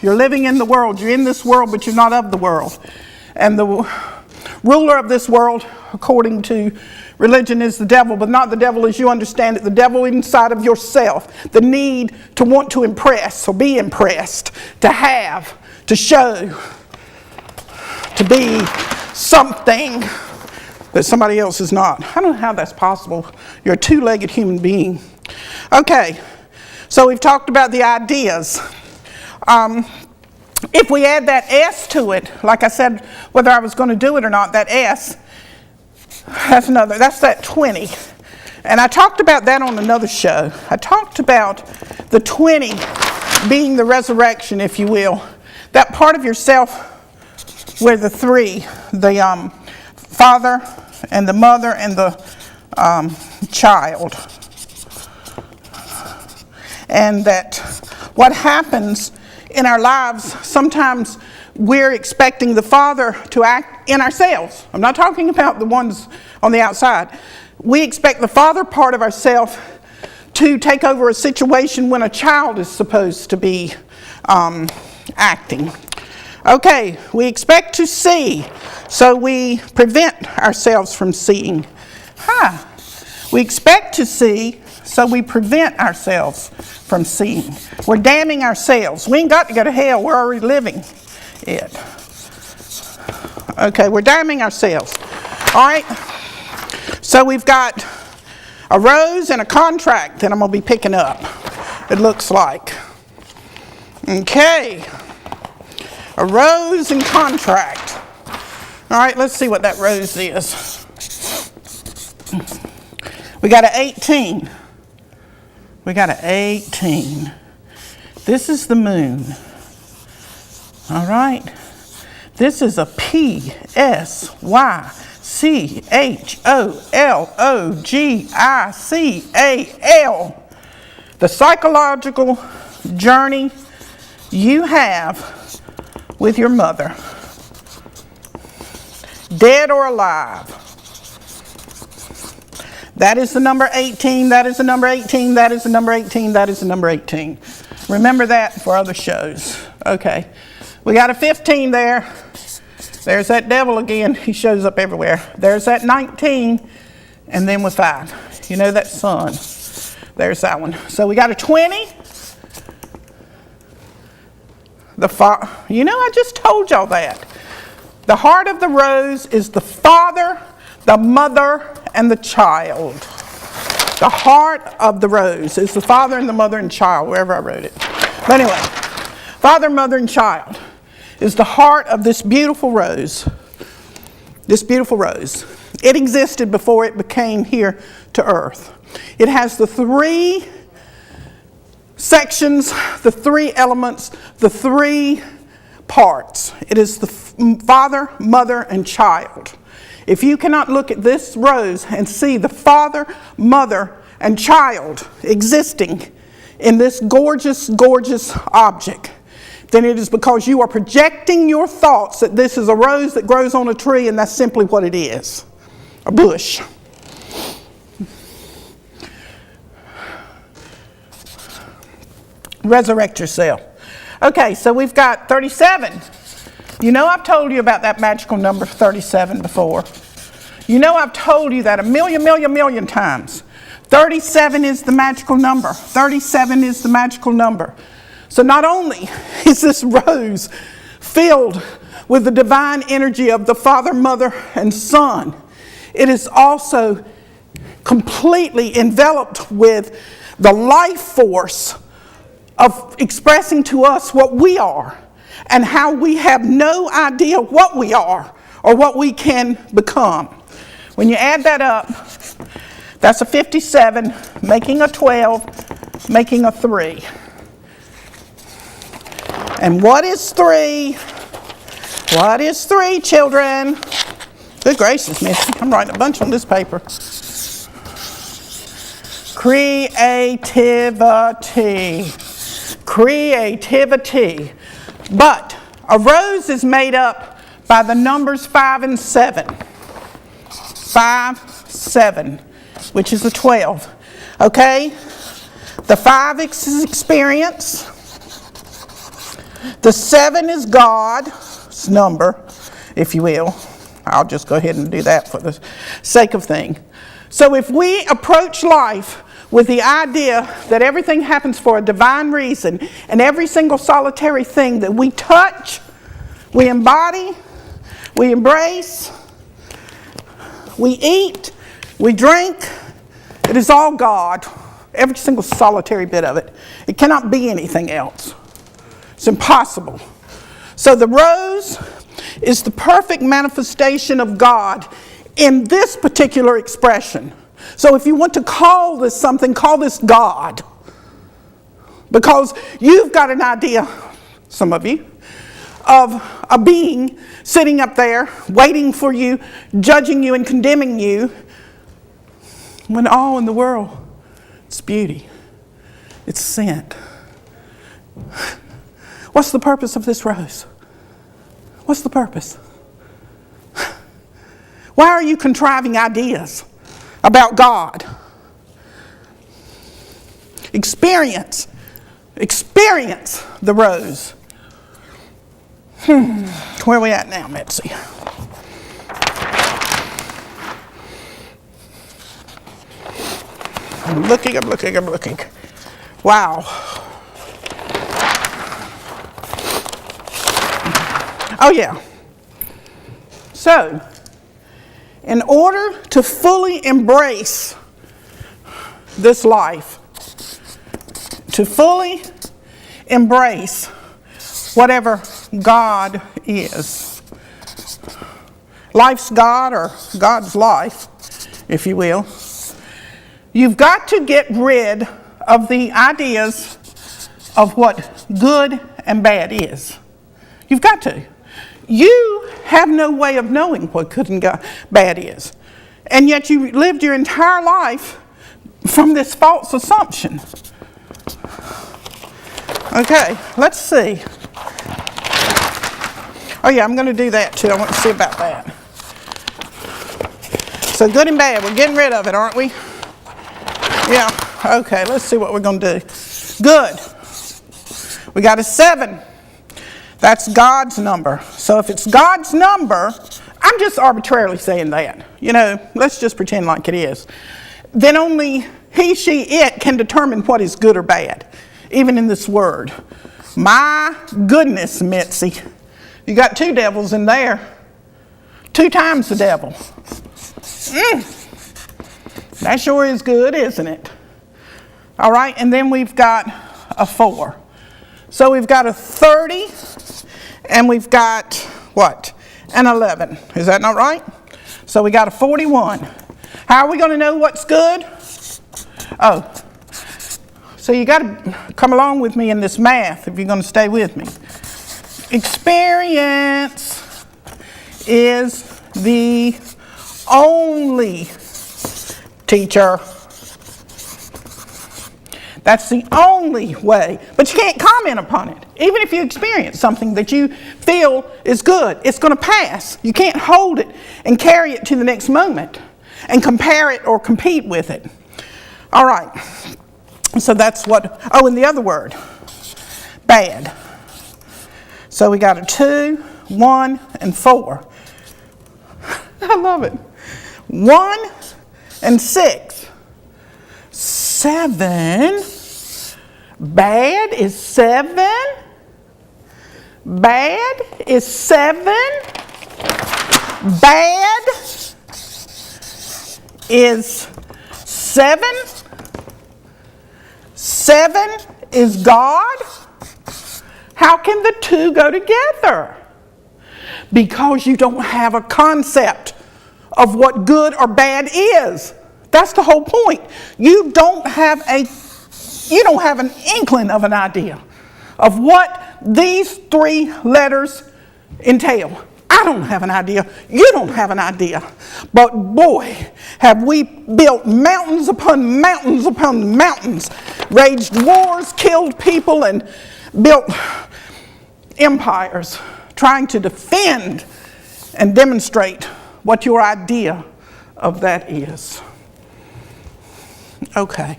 You're living in the world. You're in this world, but you're not of the world. And the ruler of this world, according to religion, is the devil, but not the devil as you understand it. The devil inside of yourself. The need to want to impress or be impressed, to have, to show, to be something that somebody else is not. I don't know how that's possible. You're a two-legged human being. Okay, so we've talked about the ideas. If we add that S to it, like I said, whether I was going to do it or not, that S, that's that 20. And I talked about that on another show. I talked about the 20 being the resurrection, if you will. That part of yourself where the three, the father and the mother and the child. And that what happens in our lives, sometimes we're expecting the Father to act in ourselves. I'm not talking about the ones on the outside. We expect the Father part of ourselves to take over a situation when a child is supposed to be acting. Okay, we expect to see, so we prevent ourselves from seeing. We expect to see, so we prevent ourselves from seeing. We're damning ourselves. We ain't got to go to hell. We're already living it. Okay, we're damning ourselves. All right. So we've got a rose and a contract that I'm going to be picking up, it looks like. Okay. A rose and contract. All right, let's see what that rose is. We got an 18. We got an 18. This is the moon. All right. This is a PSYCHOLOGICAL. The psychological journey you have with your mother. Dead or alive. That is the number 18, that is the number 18, that is the number 18, that is the number 18. Remember that for other shows. Okay. We got a 15 there. There's that devil again. He shows up everywhere. There's that 19. And then with 5. You know that sun. There's that one. So we got a 20. I just told y'all that. The heart of the rose is the father, the mother, and the child. The heart of the rose is the father and the mother and child, wherever I wrote it. But anyway, father, mother, and child is the heart of this beautiful rose. This beautiful rose. It existed before it became here to earth. It has the 3 sections, the 3 elements, the 3 parts. It is the father, mother, and child. If you cannot look at this rose and see the father, mother, and child existing in this gorgeous, gorgeous object, then it is because you are projecting your thoughts that this is a rose that grows on a tree, and that's simply what it is, a bush. Resurrect yourself. Okay, so we've got 37. You know I've told you about that magical number 37 before. You know I've told you that a million times. 37 is the magical number. 37 is the magical number. So not only is this rose filled with the divine energy of the Father, Mother, and Son, it is also completely enveloped with the life force of expressing to us what we are and how we have no idea what we are or what we can become. When you add that up, that's a 57, making a 12, making a 3. And what is 3? What is 3, children? Good gracious, Missy. I'm writing a bunch on this paper. Creativity. Creativity. But a rose is made up by the numbers 5 and 7. 5, 7, which is a 12. Okay? The 5 is experience. The 7 is God's number, if you will. I'll just go ahead and do that for the sake of thing. So if we approach life with the idea that everything happens for a divine reason, and every single solitary thing that we touch, we embody, we embrace, we eat, we drink, it is all God. Every single solitary bit of it. It cannot be anything else. It's impossible. So the rose is the perfect manifestation of God in this particular expression. So if you want to call this something, call this God. Because you've got an idea, some of you, of a being sitting up there waiting for you, judging you and condemning you, when all in the world, it's beauty. It's scent. What's the purpose of this rose? What's the purpose? Why are you contriving ideas about God? Experience the rose. Where are we at now, Mitzi? I'm looking. Wow. Oh, yeah. So, in order to fully embrace this life, to fully embrace whatever God is, life's God or God's life, if you will, you've got to get rid of the ideas of what good and bad is. You've got to. You have no way of knowing what good and bad is. And yet you lived your entire life from this false assumption. Okay, let's see. Oh yeah, I'm going to do that too. I want to see about that. So good and bad, we're getting rid of it, aren't we? Yeah, okay, let's see what we're going to do. Good. We got a 7. That's God's number. So if it's God's number, I'm just arbitrarily saying that. Let's just pretend like it is. Then only he, she, it can determine what is good or bad, even in this word. My goodness, Mitzi. You got 2 devils in there. 2 times the devil. That sure is good, isn't it? All right, and then we've got a 4. So we've got a 30, and we've got, what? An 11. Is that not right? So we got a 41. How are we going to know what's good? Oh, so you got to come along with me in this math if you're going to stay with me. Experience is the only teacher. That's the only way. But you can't comment upon it. Even if you experience something that you feel is good, it's going to pass. You can't hold it and carry it to the next moment and compare it or compete with it. All right. So that's what, and the other word, bad. So we got a 2, 1, and 4. I love it. 1 and 6. 7. Bad is 7. Bad is 7. Bad is 7. 7 is God. How can the 2 go together? Because you don't have a concept of what good or bad is. That's the whole point. You don't have an inkling of an idea of what these 3 letters entail. I don't have an idea. You don't have an idea. But boy, have we built mountains upon mountains upon mountains, waged wars, killed people, and built empires trying to defend and demonstrate what your idea of that is. Okay.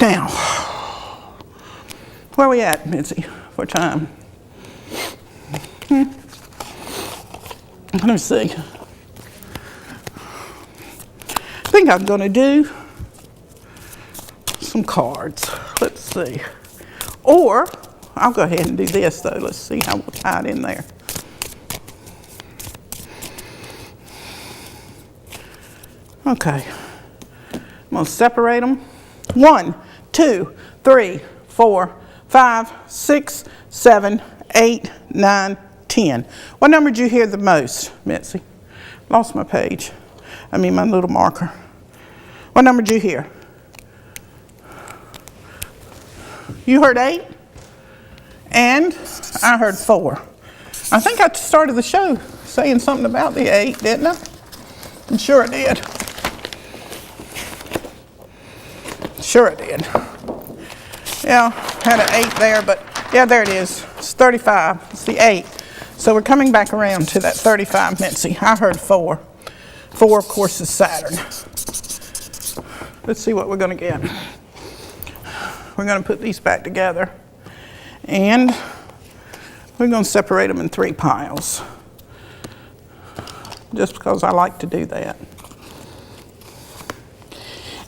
Now, where are we at, Mitzi? for time. Let me see. I think I'm going to do some cards. Let's see. Or, I'll go ahead and do this though. Let's see how we'll tie it in there. Okay. I'm going to separate them. 1, 2, 3, 4, 5, 6, 7, 8, 9, 10. What number did you hear the most, Mitzi? Lost my page. I mean my little marker. What number did you hear? You heard 8? And I heard 4. I think I started the show saying something about the 8, didn't I? I'm sure I did. Sure it did. Yeah, had an 8 there, but yeah, there it is. It's 35. It's the 8. So we're coming back around to that 35, Mitzi. I heard 4. 4, of course, is Saturn. Let's see what we're going to get. We're going to put these back together. And we're going to separate them in 3 piles. Just because I like to do that.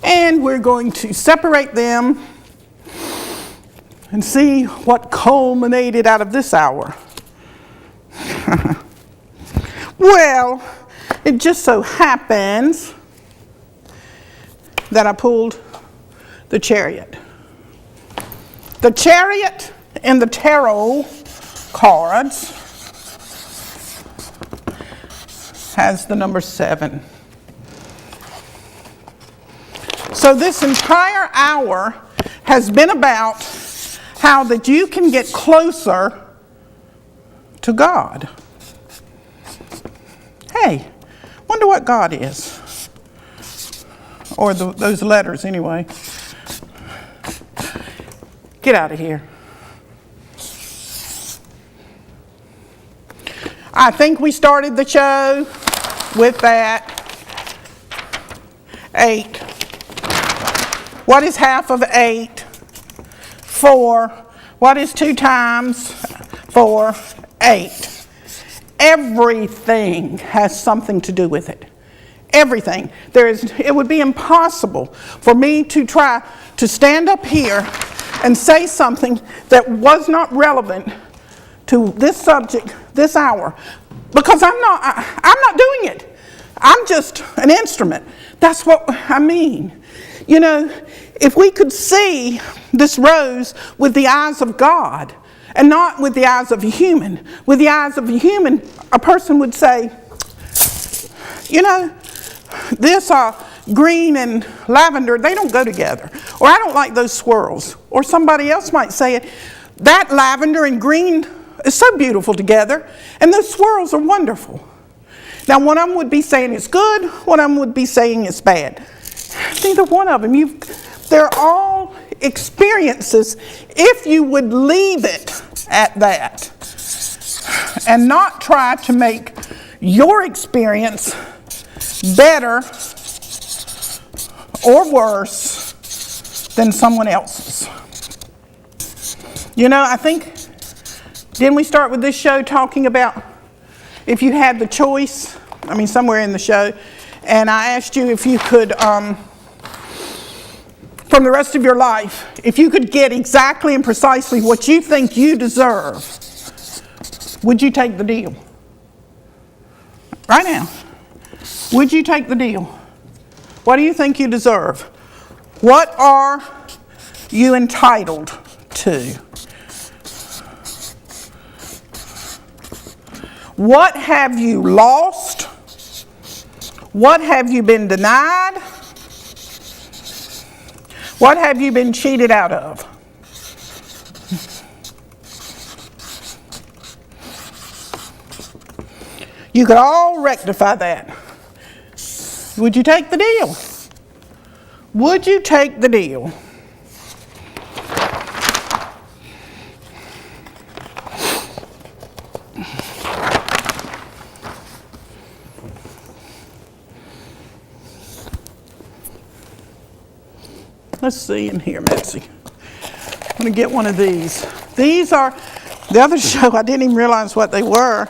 And we're going to separate them and see what culminated out of this hour. Well, it just so happens that I pulled the Chariot. The Chariot in the tarot cards has the number 7. So this entire hour has been about how that you can get closer to God. Hey, wonder what God is. Or those letters anyway. Get out of here. I think we started the show with that 8. What is half of 8? 4. What is 2 times 4? 8. Everything has something to do with it. Everything. It would be impossible for me to try to stand up here and say something that was not relevant to this subject, this hour, because I'm not doing it. I'm just an instrument. That's what I mean. You know, if we could see this rose with the eyes of God and not with the eyes of a human, with the eyes of a human, a person would say, you know, this green and lavender, they don't go together. Or I don't like those swirls. Or somebody else might say, that lavender and green is so beautiful together, and those swirls are wonderful. Now, one of them would be saying it's good, one of them would be saying it's bad. Neither one of them. They're all experiences if you would leave it at that and not try to make your experience better or worse than someone else's. You know, I think, didn't we start with this show talking about if you had the choice, somewhere in the show, and I asked you if you could, from the rest of your life, if you could get exactly and precisely what you think you deserve, would you take the deal? Right now. Would you take the deal? What do you think you deserve? What are you entitled to? What have you lost? What have you been denied? What have you been cheated out of? You could all rectify that. Would you take the deal? Would you take the deal? Let's see in here, Mitzi. I'm going to get one of these. These are, the other show, I didn't even realize what they were.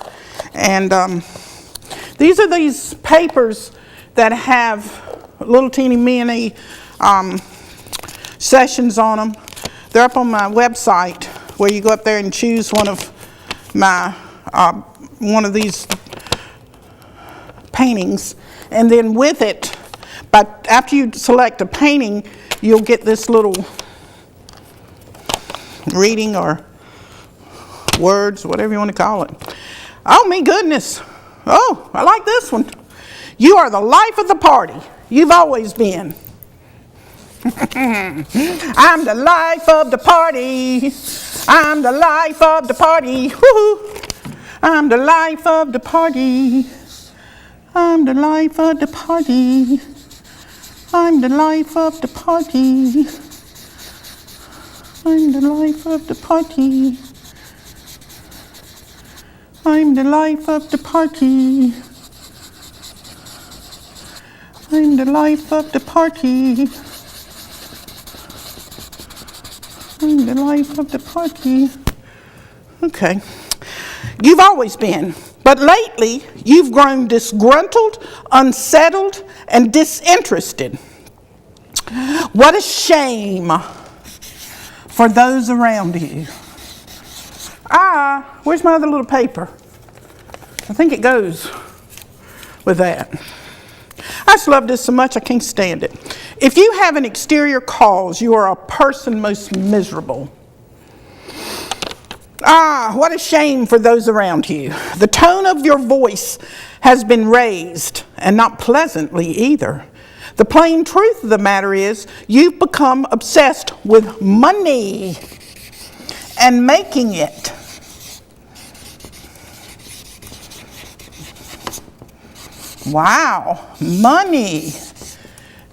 And these are these papers that have little teeny mini sessions on them. They're up on my website, where you go up there and choose one of these paintings, and then with it, but after you select a painting, you'll get this little reading or words, whatever you want to call it. Oh, me goodness. Oh, I like this one. You are the life of the party. You've always been. I'm the life of the party. I'm the life of the party. Woo-hoo. I'm the life of the party. I'm the life of the party. I'm the life of the party. I'm the life of the party. I'm the life of the party. I'm the life of the party. I'm the life of the party. Okay. You've always been, but lately you've grown disgruntled, unsettled, and disinterested. What a shame for those around you. Where's my other little paper? I think it goes with that. I just love this so much I can't stand it. If you have an exterior cause, you are a person most miserable. What a shame for those around you. The tone of your voice has been raised, and not pleasantly either. The plain truth of the matter is, you've become obsessed with money and making it. Wow, money.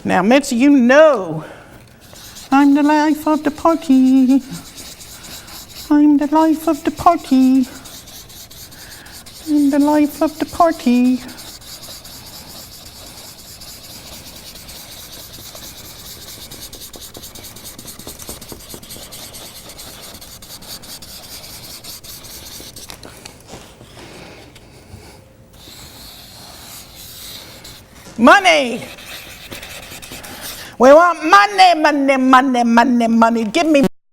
Now, Mitzi, you know, I'm the life of the party. I'm the life of the party. I'm the life of the party. Money. We want money, money, money, money, money. Give me